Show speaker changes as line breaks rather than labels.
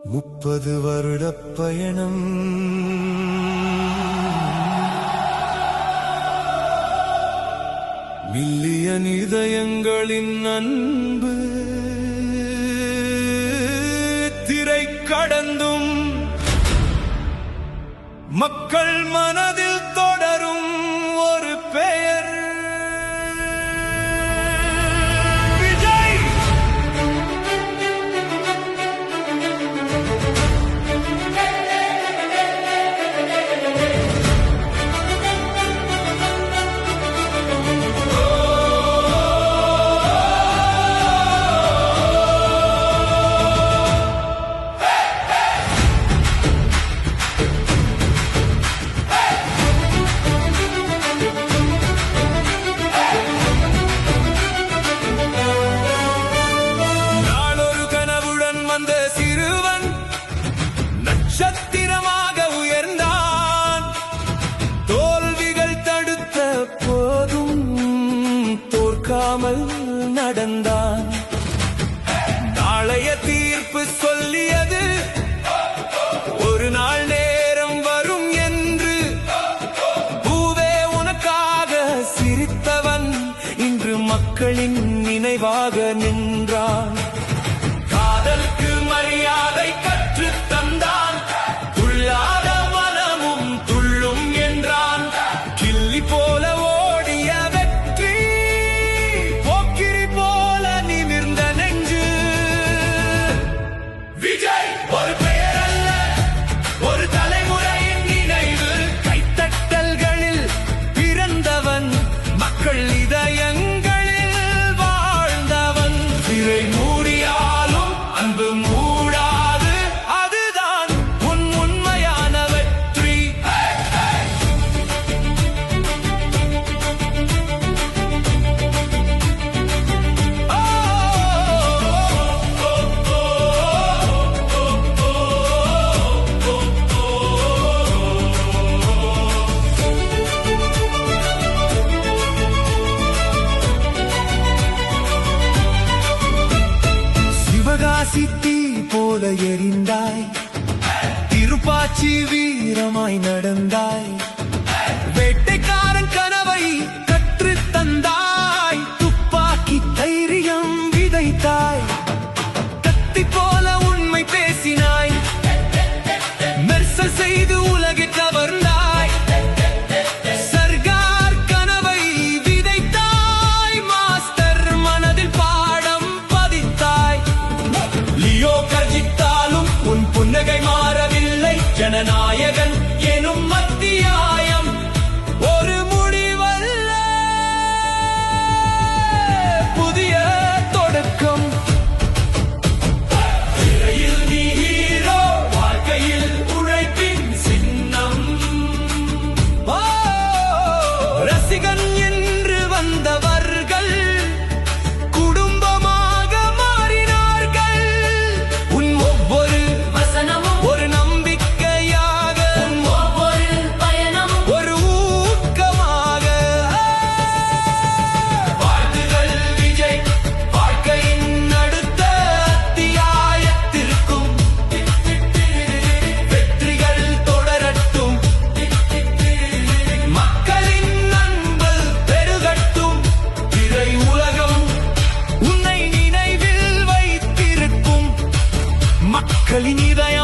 30 வருட பயணம் மில்லியன் இதயங்களின் அன்பு திரை கடந்தும் மக்கள் மனதில் தொடரும் ஒரு பெயர் விஜய். நட்சத்திரமாக உயர்ந்தான், தோல்விகள் தடுத்த போதும் தோற்காமல் நடந்தான். நாளைய தீர்ப்பு சொல்லியது ஒரு நாள் நேரம் வரும் என்று. பூவே உனக்காக சிரித்தவன் இன்று மக்களின் நினைவாக நின்றான். காதலுக்கு மரியாதை கற்று தந்தான், துள்ளாத மனமும் துள்ளும் என்றான். கிள்ளி போல ஓடிய வெற்றி, போக்கிரி போல நிமிர்ந்த நெஞ்சு. விஜய் ஒரு பெயர் அல்ல, ஒரு தலைமுறையின் நினைவு. கைத்தட்டல்களில் பிறந்தவன், மக்கள் இதயங்களில் வாழ்ந்தவன். திரை மூடியாலும் அன்பு மூடாது, அதுதான் உன் உண்மையான வெற்றி. சிவகாசி தீ போல எரிந்தாய், திருப்பாச்சி வீரமாய் நடந்தாய். வேட்டைக்காரன் கனவை கற்று தந்தாய், துப்பாக்கி தைரியம் விதைத்தாய். கத்தி போல உண்மை பேசினாய், மெர்சல் செய்து உலகை கவர்ந்தாய். சர்கார் கனவை விதைத்தாய், மாஸ்டர் மனதில் பாடம் பதித்தாய். லியோ கர்ஜித்தாலும் உன் புன்னகை மாறவில்லை. ஜனநாயகன் எனும் அத்தியாயம் ஒரு முடிவல்ல, புதிய தொடக்கம். திரையில் நீ ஹீரோ, வாழ்க்கையில் உழைப்பின் சின்னம். ரசிகன் என்று வந்தவர்கள் குடும்பமாக மாறினார்கள். உன் ஒவ்வொரு வசனமும் ஒரு நம்பிக்கையாக, உன் ஒவ்வொரு பயணமும் ஒரு ஊக்கமாக. வாழ்த்துகள் விஜய், வாழ்க்கையின் அடுத்த அத்தியாயத்திற்கும். வெற்றிகள் தொடரட்டும், மக்களின் அன்பு பெருகட்டும். திரை உலகம் உன்னை நினைவில் வைத்திருக்கும், மக்களின் இதயம்